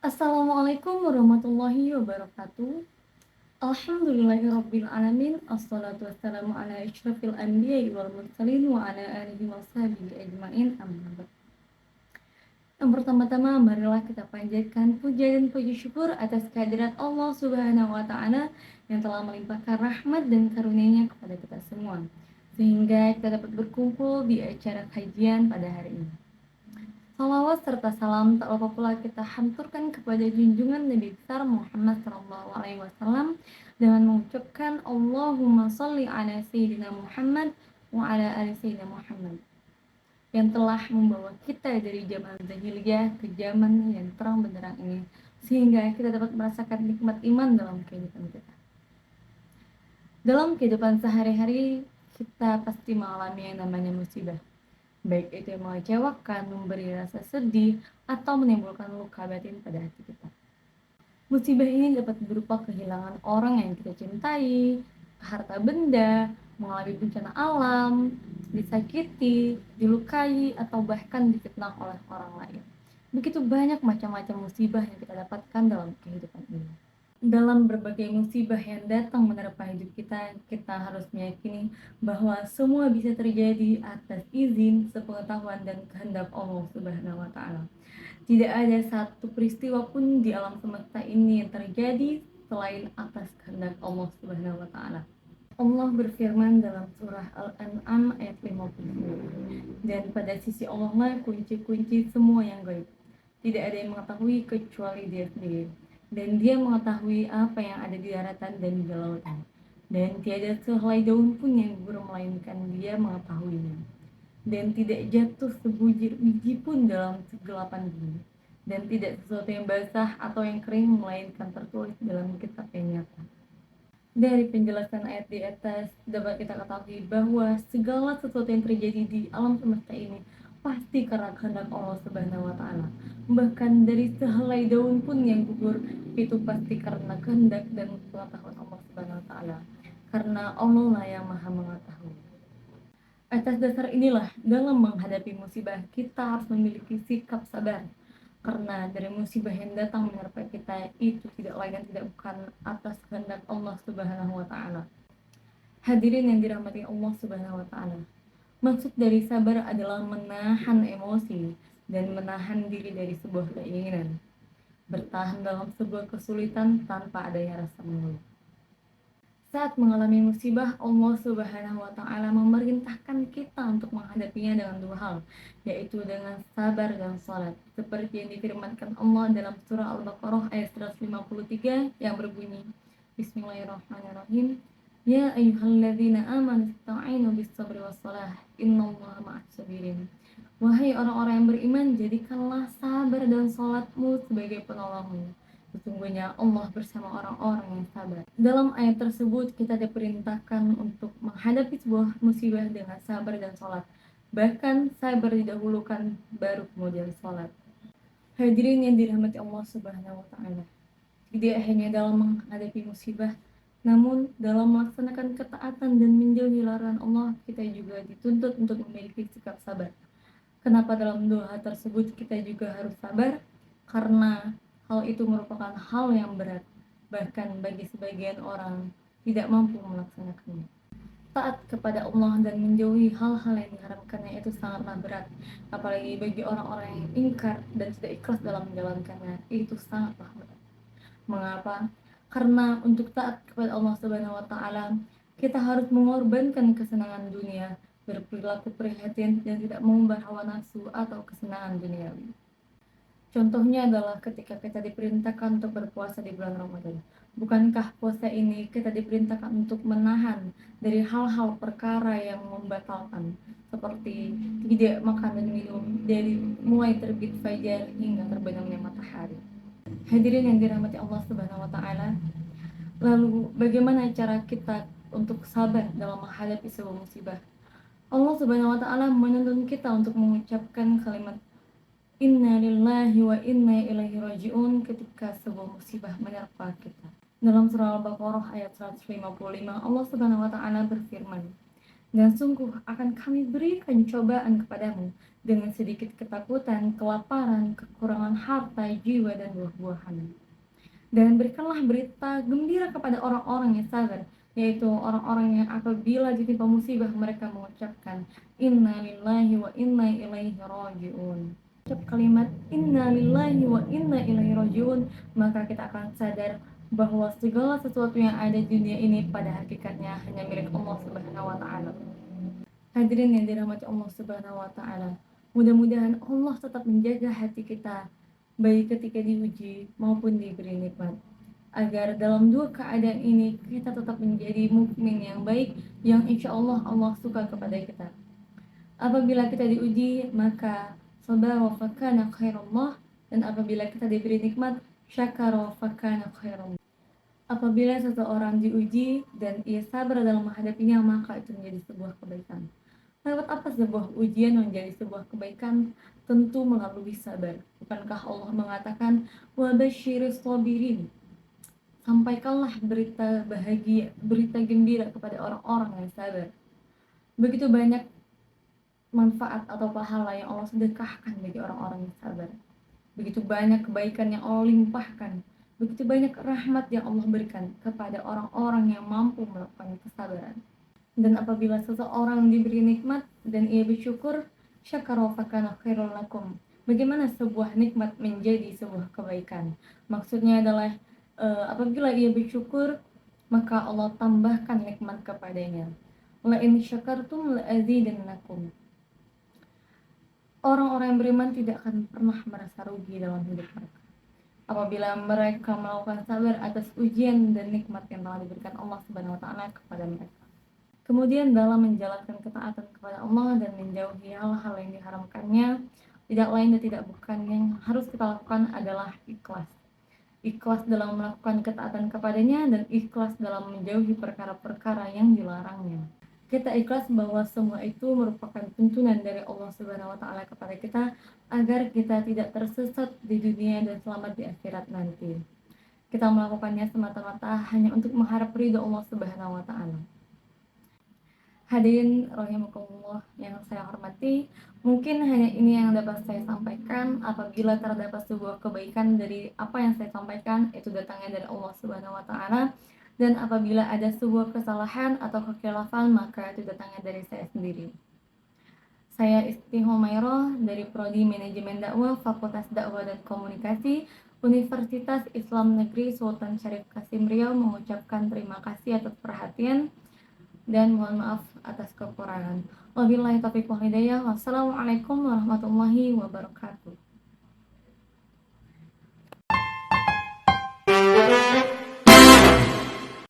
Assalamualaikum warahmatullahi wabarakatuh. Alhamdulillahirabbil alamin. Assalatu wassalamu ala asyrafil anbiya'i wal mursalin wa ala alihi washabihi ajmain. Amma ba'd. Yang pertama-tama marilah kita panjatkan puja dan puji syukur atas kehadirat Allah Subhanahu wa taala yang telah melimpahkan rahmat dan karunia-Nya kepada kita semua sehingga kita dapat berkumpul di acara kajian pada hari ini. Salawat serta salam tak lupa pula kita haturkan kepada junjungan Nabi besar Muhammad SAW dengan mengucapkan Allahumma sholli ala Sayyidina Muhammad wa ala ali Sayyidina Muhammad yang telah membawa kita dari zaman jahiliyah ke zaman yang terang benderang ini sehingga kita dapat merasakan nikmat iman dalam kehidupan kita. Dalam kehidupan sehari-hari kita pasti mengalami yang namanya musibah, baik itu yang mengecewakan, memberi rasa sedih, atau menimbulkan luka batin pada hati kita. Musibah ini dapat berupa kehilangan orang yang kita cintai, harta benda, mengalami bencana alam, disakiti, dilukai, atau bahkan difitnah oleh orang lain. Begitu banyak macam-macam musibah yang kita dapatkan dalam kehidupan ini. Dalam berbagai musibah yang datang menerpa hidup kita, kita harus meyakini bahwa semua bisa terjadi atas izin, sepengetahuan, dan kehendak Allah Subhanahu wa taala. Tidak ada satu peristiwa pun di alam semesta ini yang terjadi selain atas kehendak Allah Subhanahu wa taala. Allah berfirman dalam surah Al-An'am ayat 59. Dan pada sisi Allah lah kunci-kunci semua yang gaib. Tidak ada yang mengetahui kecuali Dia sendiri. Dan Dia mengetahui apa yang ada di daratan dan di lautan. Dan tiada sehelai daun pun yang gugur melainkan Dia mengetahuinya. Dan tidak jatuh sebujur biji pun dalam kegelapan bumi. Dan tidak sesuatu yang basah atau yang kering melainkan tertulis dalam kitab yang nyata. Dari penjelasan ayat di atas dapat kita ketahui bahwa segala sesuatu yang terjadi di alam semesta ini pasti karena kehendak Allah Subhanahu wa taala. Bahkan dari sehelai daun pun yang gugur itu pasti karena kehendak dan pengetahuan Allah Subhanahu wa taala. Karena Allah lah yang Maha mengetahui. Atas dasar inilah dalam menghadapi musibah kita harus memiliki sikap sabar. Karena dari musibah yang datang menerpa kita itu tidak lain dan tidak bukan atas kehendak Allah Subhanahu wa taala. Hadirin yang dirahmati Allah Subhanahu wa taala. Maksud dari sabar adalah menahan emosi dan menahan diri dari sebuah keinginan. Bertahan dalam sebuah kesulitan tanpa adanya rasa mengeluh. Saat mengalami musibah, Allah Subhanahu wa taala memerintahkan kita untuk menghadapinya dengan dua hal, yaitu dengan sabar dan salat. Seperti yang difirmankan Allah dalam surah Al-Baqarah ayat 153 yang berbunyi, Bismillahirrahmanirrahim. Ya ayyuhalladzina amanu ista'inu bis-sabri was-salah, innallaha ma'as sabirin. Wahai orang-orang yang beriman, jadikanlah sabar dan salatmu sebagai penolongmu. Sesungguhnya Allah bersama orang-orang yang sabar. Dalam ayat tersebut kita diperintahkan untuk menghadapi sebuah musibah dengan sabar dan sholat. Bahkan sabar didahulukan baru kemudian sholat. Hadirin yang dirahmati Allah Subhanahu wa taala. Tidak hanya dalam menghadapi musibah, namun dalam melaksanakan ketaatan dan menjauhi larangan Allah, kita juga dituntut untuk memiliki sikap sabar. Kenapa dalam doa tersebut kita juga harus sabar? Karena hal itu merupakan hal yang berat, bahkan bagi sebagian orang tidak mampu melaksanakannya. Taat kepada Allah dan menjauhi hal-hal yang diharamkannya itu sangatlah berat, apalagi bagi orang-orang yang ingkar dan tidak ikhlas dalam menjalankannya, itu sangatlah berat. Mengapa? Karena untuk taat kepada Allah Subhanahu wa taala, kita harus mengorbankan kesenangan dunia, berperilaku prihatin dan tidak mengumbar hawa nafsu atau kesenangan duniawi. Contohnya adalah ketika kita diperintahkan untuk berpuasa di bulan Ramadan. Bukankah puasa ini kita diperintahkan untuk menahan dari hal-hal perkara yang membatalkan, seperti tidak makan dan minum dari mulai terbit fajar hingga terbenamnya matahari. Hadirin yang dirahmati Allah Subhanahu wa taala, lalu bagaimana cara kita untuk sabar dalam menghadapi sebuah musibah? Allah Subhanahu wa taala menuntun kita untuk mengucapkan kalimat Inna lillahi wa inna ilaihi raji'un ketika sebuah musibah menerpa kita. Dalam surah Al-Baqarah ayat 155, Allah Subhanahu wa taala berfirman, Dan sungguh akan kami berikan cobaan kepadamu dengan sedikit ketakutan, kelaparan, kekurangan harta, jiwa, dan buah-buahan. Dan berikanlah berita gembira kepada orang-orang yang sabar, yaitu orang-orang yang apabila ditimpa musibah mereka mengucapkan Inna lillahi wa inna ilaihi raji'un. Ucap kalimat Inna lillahi wa inna ilaihi raji'un, maka kita akan sadar bahwa segala sesuatu yang ada di dunia ini pada hakikatnya hanya milik Allah Subhanahu wa taala. Hadirin yang dirahmati Allah Subhanahu wa taala, mudah-mudahan Allah tetap menjaga hati kita baik ketika diuji maupun diberi nikmat, agar dalam dua keadaan ini kita tetap menjadi mukmin yang baik yang insya Allah Allah suka kepada kita. Apabila kita diuji maka sabara fakana khairullah, dan apabila kita diberi nikmat syakara fakana khairullah. Apabila seseorang diuji dan ia sabar dalam menghadapinya, maka itu menjadi sebuah kebaikan. Lewat apa sebuah ujian menjadi sebuah kebaikan? Tentu melalui sabar. Bukankah Allah mengatakan wa basyiris sabirin? Sampaikanlah berita bahagia, berita gembira kepada orang-orang yang sabar. Begitu banyak manfaat atau pahala yang Allah sedekahkan bagi orang-orang yang sabar. Begitu banyak kebaikan yang Allah limpahkan. Begitu banyak rahmat yang Allah berikan kepada orang-orang yang mampu melakukan kesabaran. Dan apabila seseorang diberi nikmat dan ia bersyukur, syakara fakana khairul lakum. Bagaimana sebuah nikmat menjadi sebuah kebaikan? Maksudnya adalah apabila ia bersyukur, maka Allah tambahkan nikmat kepadanya. La in syakartum la azidannakum. Orang-orang yang beriman tidak akan pernah merasa rugi dalam hidup mereka apabila mereka melakukan sabar atas ujian dan nikmat yang telah diberikan Allah Subhanahu wa taala kepada mereka. Kemudian dalam menjalankan ketaatan kepada Allah dan menjauhi hal-hal yang diharamkannya, tidak lain dan tidak bukan yang harus kita lakukan adalah ikhlas. Ikhlas dalam melakukan ketaatan kepadanya dan ikhlas dalam menjauhi perkara-perkara yang dilarangnya. Kita ikhlas bahwa semua itu merupakan tuntunan dari Allah Subhanahu wa taala kepada kita agar kita tidak tersesat di dunia dan selamat di akhirat nanti. Kita melakukannya semata-mata hanya untuk mengharap ridho Allah Subhanahu wa taala. Hadirin rahimakumullah yang saya hormati, mungkin hanya ini yang dapat saya sampaikan. Apabila terdapat sebuah kebaikan dari apa yang saya sampaikan, itu datangnya dari Allah Subhanahu wa taala. Dan apabila ada sebuah kesalahan atau kekhilafan, maka itu datangnya dari saya sendiri. Saya Isti Humairah dari Prodi Manajemen Dakwah Fakultas Dakwah dan Komunikasi Universitas Islam Negeri Sultan Syarif Kasim Riau mengucapkan terima kasih atas perhatian dan mohon maaf atas kekurangan. Wabillahi taufiq wal hidayah. Wassalamualaikum warahmatullahi wabarakatuh.